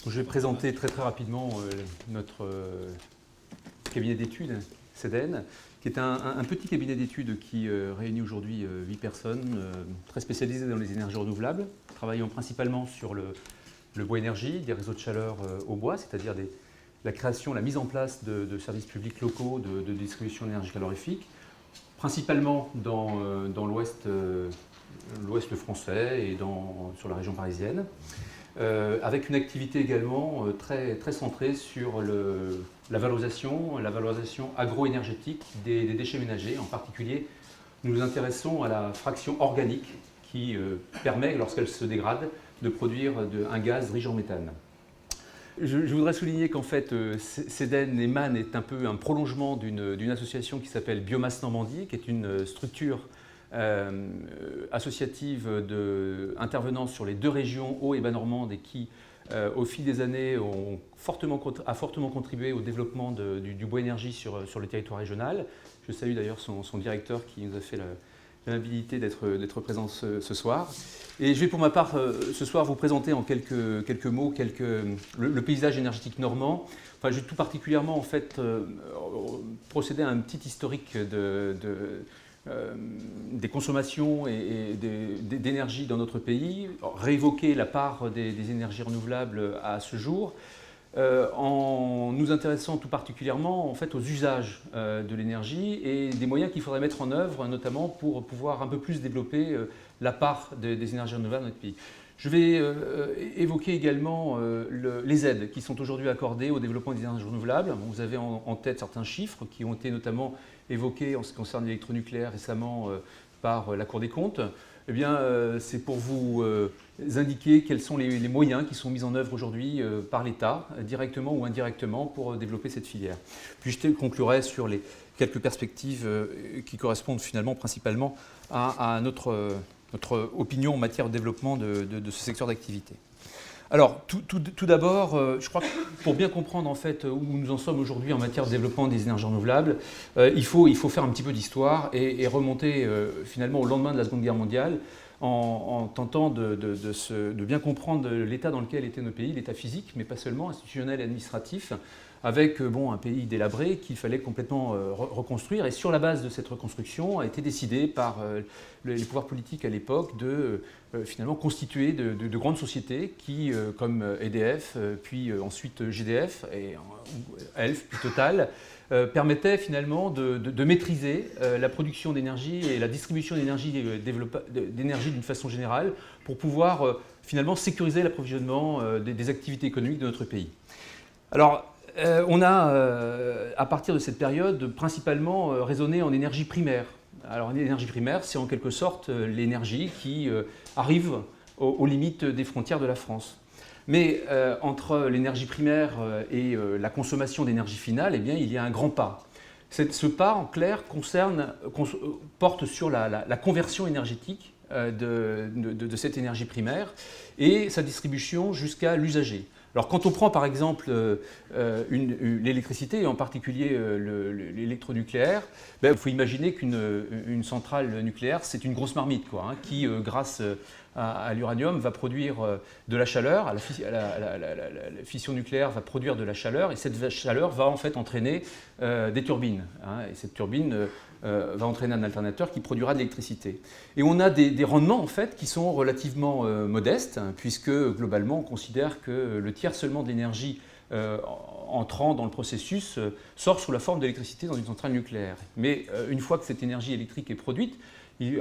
Je vais présenter très rapidement notre cabinet d'études, CEDEN, qui est un petit cabinet d'études qui réunit aujourd'hui 8 personnes, très spécialisées dans les énergies renouvelables, travaillant principalement sur le bois énergie, des réseaux de chaleur au bois, c'est-à-dire la création, la mise en place de services publics locaux de distribution d'énergie calorifique, principalement dans l'ouest français et sur la région parisienne. Avec une activité également très centrée sur la valorisation agroénergétique des déchets ménagers. En particulier, nous nous intéressons à la fraction organique qui permet, lorsqu'elle se dégrade, de produire un gaz riche en méthane. Je voudrais souligner qu'en fait, CEDEN est un peu un prolongement d'une association qui s'appelle Biomasse Normandie, qui est une structure associative intervenant sur les deux régions Haut et Bas Normande et qui, au fil des années, a fortement contribué au développement du bois énergie sur le territoire régional. Je salue d'ailleurs son directeur qui nous a fait l'amabilité d'être présent ce soir. Et je vais pour ma part ce soir vous présenter en quelques mots le paysage énergétique normand. Enfin, je vais tout particulièrement en fait procéder à un petit historique des consommations et d'énergie dans notre pays, réévoquer la part des énergies renouvelables à ce jour, en nous intéressant tout particulièrement en fait, aux usages de l'énergie et des moyens qu'il faudrait mettre en œuvre, notamment pour pouvoir un peu plus développer la part des énergies renouvelables dans notre pays. Je vais évoquer également les aides qui sont aujourd'hui accordées au développement des énergies renouvelables. Vous avez en tête certains chiffres qui ont été notamment évoqués en ce qui concerne l'électronucléaire récemment par la Cour des comptes. Eh bien, c'est pour vous indiquer quels sont les moyens qui sont mis en œuvre aujourd'hui par l'État, directement ou indirectement, pour développer cette filière. Puis je conclurai sur les quelques perspectives qui correspondent finalement principalement à notre opinion en matière de développement de ce secteur d'activité. Alors, tout d'abord, je crois que pour bien comprendre en fait où nous en sommes aujourd'hui en matière de développement des énergies renouvelables, il faut faire un petit peu d'histoire et remonter finalement au lendemain de la Seconde Guerre mondiale en tentant de bien comprendre l'état dans lequel était notre pays, l'état physique, mais pas seulement, institutionnel et administratif, avec un pays délabré qu'il fallait complètement reconstruire. Et sur la base de cette reconstruction, a été décidé par les pouvoirs politiques à l'époque de finalement constituer de grandes sociétés qui, comme EDF, puis ensuite GDF, et Elf, puis Total, permettaient finalement de maîtriser la production d'énergie et la distribution d'énergie d'une façon générale pour pouvoir finalement sécuriser l'approvisionnement des activités économiques de notre pays. Alors, on a, à partir de cette période, principalement raisonné en énergie primaire. Alors, l'énergie primaire, c'est en quelque sorte l'énergie qui arrive aux limites des frontières de la France. Mais entre l'énergie primaire et la consommation d'énergie finale, eh bien, il y a un grand pas. Ce pas, en clair, porte sur la conversion énergétique de cette énergie primaire et sa distribution jusqu'à l'usager. Alors quand on prend par exemple l'électricité et en particulier l'électronucléaire, il faut imaginer qu'une centrale nucléaire c'est une grosse marmite qui grâce à l'uranium va produire de la chaleur, la fission nucléaire va produire de la chaleur et cette chaleur va en fait entraîner des turbines. Et cette turbine va entraîner un alternateur qui produira de l'électricité. Et on a des rendements en fait qui sont relativement modestes puisque globalement on considère que le tiers seulement de l'énergie entrant dans le processus sort sous la forme d'électricité dans une centrale nucléaire. Mais une fois que cette énergie électrique est produite,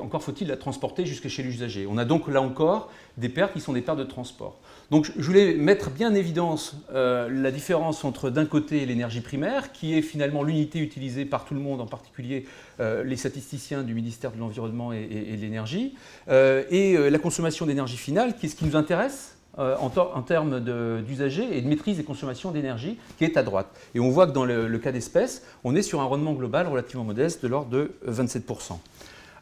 encore faut-il la transporter jusqu'à chez l'usager. On a donc là encore des pertes qui sont des pertes de transport. Donc je voulais mettre bien en évidence la différence entre d'un côté l'énergie primaire, qui est finalement l'unité utilisée par tout le monde, en particulier les statisticiens du ministère de l'Environnement et de l'Énergie, et la consommation d'énergie finale, qui est ce qui nous intéresse en termes d'usagers et de maîtrise des consommations d'énergie, qui est à droite. Et on voit que dans le cas d'espèce, on est sur un rendement global relativement modeste de l'ordre de 27%.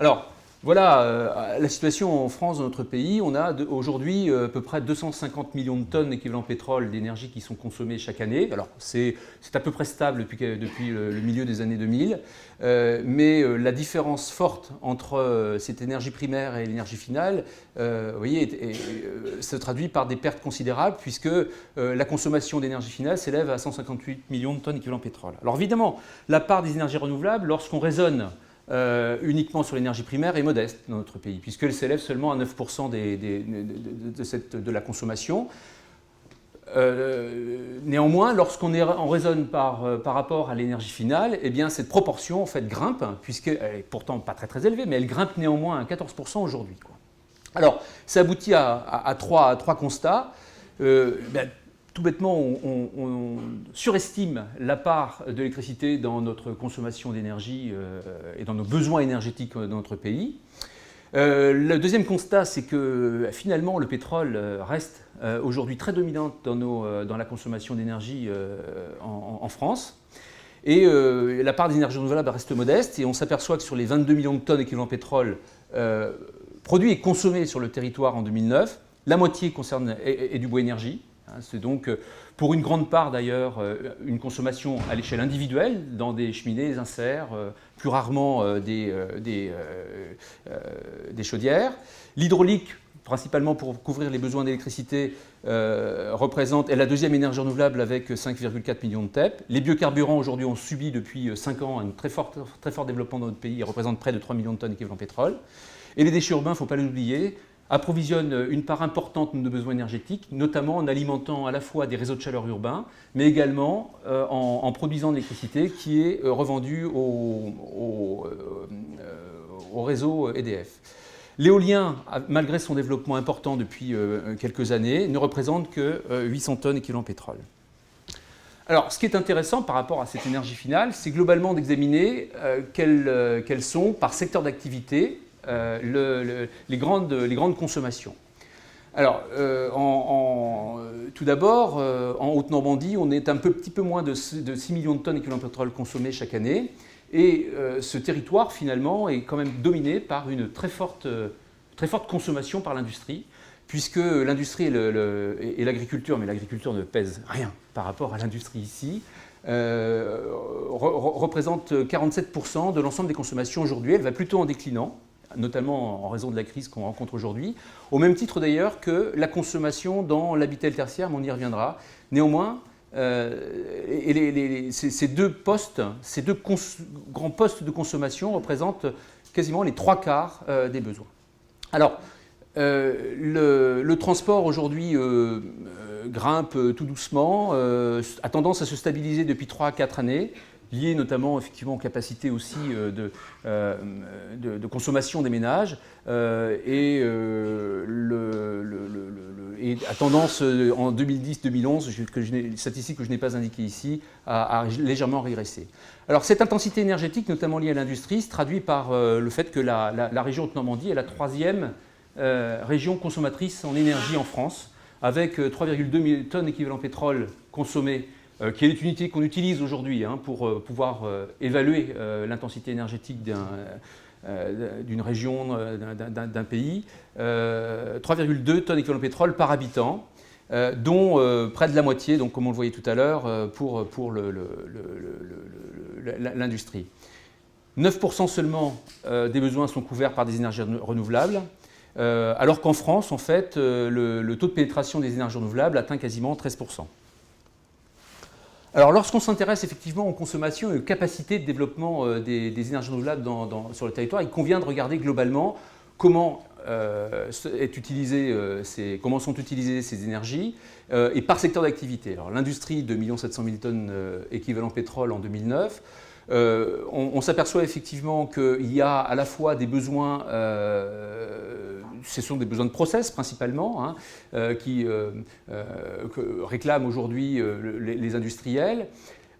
Alors, Voilà la situation en France, dans notre pays. On a aujourd'hui à peu près 250 millions de tonnes équivalent pétrole d'énergie qui sont consommées chaque année. Alors c'est à peu près stable depuis le milieu des années 2000, mais la différence forte entre cette énergie primaire et l'énergie finale, vous voyez, se traduit par des pertes considérables puisque la consommation d'énergie finale s'élève à 158 millions de tonnes équivalent pétrole. Alors évidemment, la part des énergies renouvelables, lorsqu'on raisonne uniquement sur l'énergie primaire est modeste dans notre pays, puisqu'elle s'élève seulement à 9% de la consommation. Néanmoins, lorsqu'on raisonne par rapport à l'énergie finale, eh bien, cette proportion en fait, grimpe, puisqu'elle n'est pourtant pas très élevée, mais elle grimpe néanmoins à 14% aujourd'hui. Alors, ça aboutit à trois constats. Tout bêtement, on surestime la part de l'électricité dans notre consommation d'énergie et dans nos besoins énergétiques dans notre pays. Le deuxième constat, c'est que finalement, le pétrole reste aujourd'hui très dominant dans la consommation d'énergie en France. Et la part des énergies renouvelables reste modeste. Et on s'aperçoit que sur les 22 millions de tonnes équivalent pétrole produits et consommés sur le territoire en 2009, la moitié est du bois énergie. C'est donc pour une grande part d'ailleurs une consommation à l'échelle individuelle dans des cheminées, des inserts, plus rarement des chaudières. L'hydraulique, principalement pour couvrir les besoins d'électricité, est la deuxième énergie renouvelable avec 5,4 millions de TEP. Les biocarburants aujourd'hui ont subi depuis 5 ans un très fort développement dans notre pays et représentent près de 3 millions de tonnes équivalent pétrole. Et les déchets urbains, il ne faut pas l'oublier, approvisionne une part importante de nos besoins énergétiques, notamment en alimentant à la fois des réseaux de chaleur urbains, mais également en produisant de l'électricité qui est revendue au réseau EDF. L'éolien, malgré son développement important depuis quelques années, ne représente que 800 tonnes équivalent pétrole. Alors, ce qui est intéressant par rapport à cette énergie finale, c'est globalement d'examiner quelles sont, par secteur d'activité, les grandes consommations. Alors, tout d'abord, en Haute-Normandie, on est un petit peu moins de 6 millions de tonnes équivalent pétrole consommées chaque année. Et ce territoire, finalement, est quand même dominé par une très forte consommation par l'industrie, puisque l'industrie et l'agriculture, mais l'agriculture ne pèse rien par rapport à l'industrie ici, représentent 47% de l'ensemble des consommations aujourd'hui. Elle va plutôt en déclinant, notamment en raison de la crise qu'on rencontre aujourd'hui, au même titre d'ailleurs que la consommation dans l'habitat tertiaire, mais on y reviendra. Néanmoins, ces deux grands postes de consommation représentent quasiment les 3/4 des besoins. Alors, le transport aujourd'hui grimpe tout doucement, a tendance à se stabiliser depuis 3 à 4 années, lié notamment effectivement aux capacités aussi de consommation des ménages et a tendance en 2010-2011, statistiques que je n'ai pas indiquées ici, à légèrement régresser. Alors cette intensité énergétique, notamment liée à l'industrie, se traduit par le fait que la région Haute-Normandie est la 3e région consommatrice en énergie en France, avec 3,2 tonnes équivalent pétrole consommées, qui est l'unité qu'on utilise aujourd'hui pour pouvoir évaluer l'intensité énergétique d'une région, d'un pays, 3,2 tonnes équivalent pétrole par habitant, dont près de la moitié, donc, comme on le voyait tout à l'heure, pour l'industrie. 9% seulement des besoins sont couverts par des énergies renouvelables, alors qu'en France, en fait, le taux de pénétration des énergies renouvelables atteint quasiment 13%. Alors, lorsqu'on s'intéresse effectivement aux consommations et aux capacités de développement des énergies renouvelables sur le territoire, il convient de regarder globalement comment sont utilisées ces énergies et par secteur d'activité. Alors, l'industrie de 1 700 000 tonnes équivalent pétrole en 2009. On s'aperçoit effectivement qu'il y a à la fois des besoins, ce sont des besoins de process principalement, que réclament aujourd'hui les industriels.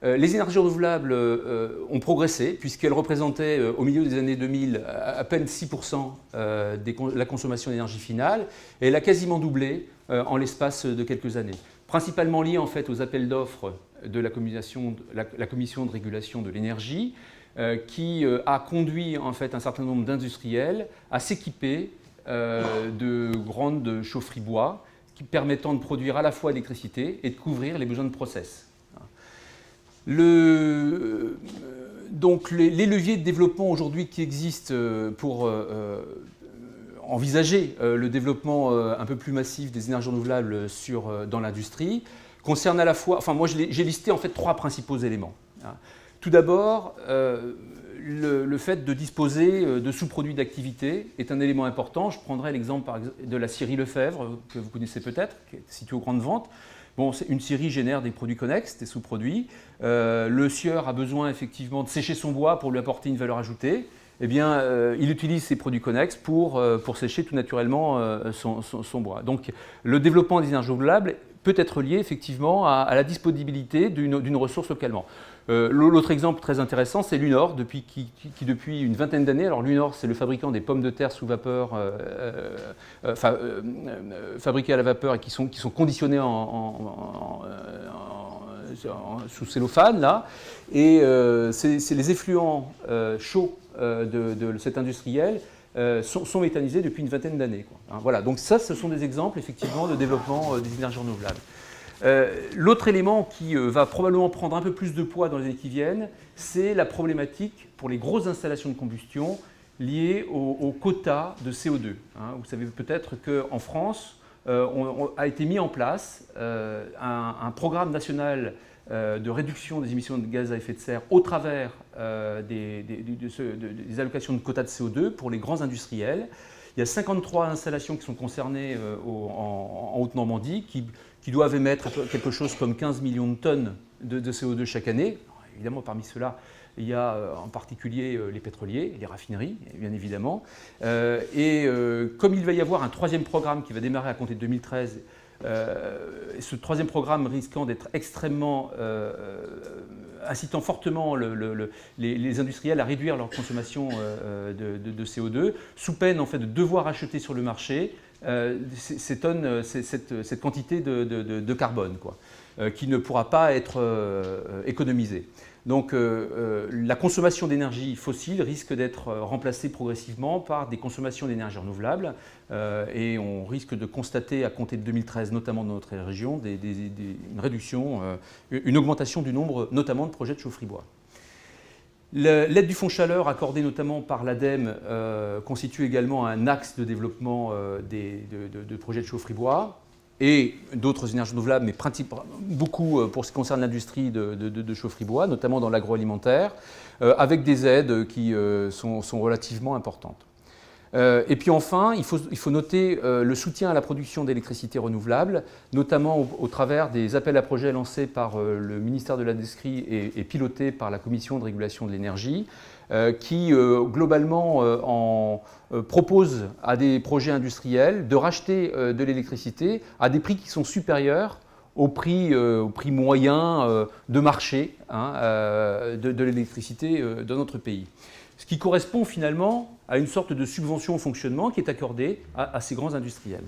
Les énergies renouvelables ont progressé puisqu'elles représentaient au milieu des années 2000 à peine 6% de la consommation d'énergie finale et elle a quasiment doublé en l'espace de quelques années. Principalement lié en fait aux appels d'offres de la commission de régulation de l'énergie, qui a conduit en fait un certain nombre d'industriels à s'équiper de grandes chaufferies bois permettant de produire à la fois l'électricité et de couvrir les besoins de process. Donc les leviers de développement aujourd'hui qui existent pour envisager le développement un peu plus massif des énergies renouvelables dans l'industrie concernent à la fois, enfin moi j'ai listé en fait 3 principaux éléments. Tout d'abord, le fait de disposer de sous-produits d'activité est un élément important. Je prendrai l'exemple de la scierie Lefebvre, que vous connaissez peut-être, qui est située aux grandes ventes. Bon, une scierie génère des produits connexes, des sous-produits. Le sieur a besoin effectivement de sécher son bois pour lui apporter une valeur ajoutée. Eh bien, il utilise ces produits connexes pour sécher tout naturellement son bois. Donc, le développement des énergies renouvelables peut être lié effectivement à la disponibilité d'une ressource localement. L'autre exemple très intéressant, c'est Lunor, qui depuis une vingtaine d'années, alors Lunor c'est le fabricant des pommes de terre sous vapeur, fabriquées à la vapeur et qui sont conditionnées sous cellophane là, et c'est les effluents chauds de cet industriel sont méthanisés depuis une vingtaine d'années. Voilà, donc ça, ce sont des exemples effectivement de développement des énergies renouvelables. L'autre élément qui va probablement prendre un peu plus de poids dans les années qui viennent, c'est la problématique pour les grosses installations de combustion liées aux quotas de CO2. Vous savez peut-être qu'en France, a été mis en place un programme national de réduction des émissions de gaz à effet de serre au travers des allocations de quotas de CO2 pour les grands industriels. Il y a 53 installations qui sont concernées en Haute-Normandie qui doivent émettre quelque chose comme 15 millions de tonnes de CO2 chaque année. Alors, évidemment, parmi ceux-là, il y a en particulier les pétroliers, les raffineries, bien évidemment. Comme il va y avoir un 3e programme qui va démarrer à compter de 2013, ce 3e programme risquant d'être extrêmement incitant fortement les industriels à réduire leur consommation de CO2, sous peine en fait, de devoir acheter sur le marché cette quantité de carbone, qui ne pourra pas être économisée. Donc la consommation d'énergie fossile risque d'être remplacée progressivement par des consommations d'énergie renouvelables et on risque de constater à compter de 2013, notamment dans notre région, une réduction, une augmentation du nombre notamment de projets de chaufferie bois. L'aide du fonds chaleur accordée notamment par l'ADEME constitue également un axe de développement de projets de chaufferie bois et d'autres énergies renouvelables, mais beaucoup pour ce qui concerne l'industrie de chaufferie bois, notamment dans l'agroalimentaire, avec des aides qui sont relativement importantes. Et puis enfin, il faut noter le soutien à la production d'électricité renouvelable, notamment au travers des appels à projets lancés par le ministère de l'Industrie et pilotés par la Commission de régulation de l'énergie, qui globalement propose à des projets industriels de racheter de l'électricité à des prix qui sont supérieurs au prix moyen de marché de l'électricité dans notre pays. Ce qui correspond finalement à une sorte de subvention au fonctionnement qui est accordée à ces grands industriels.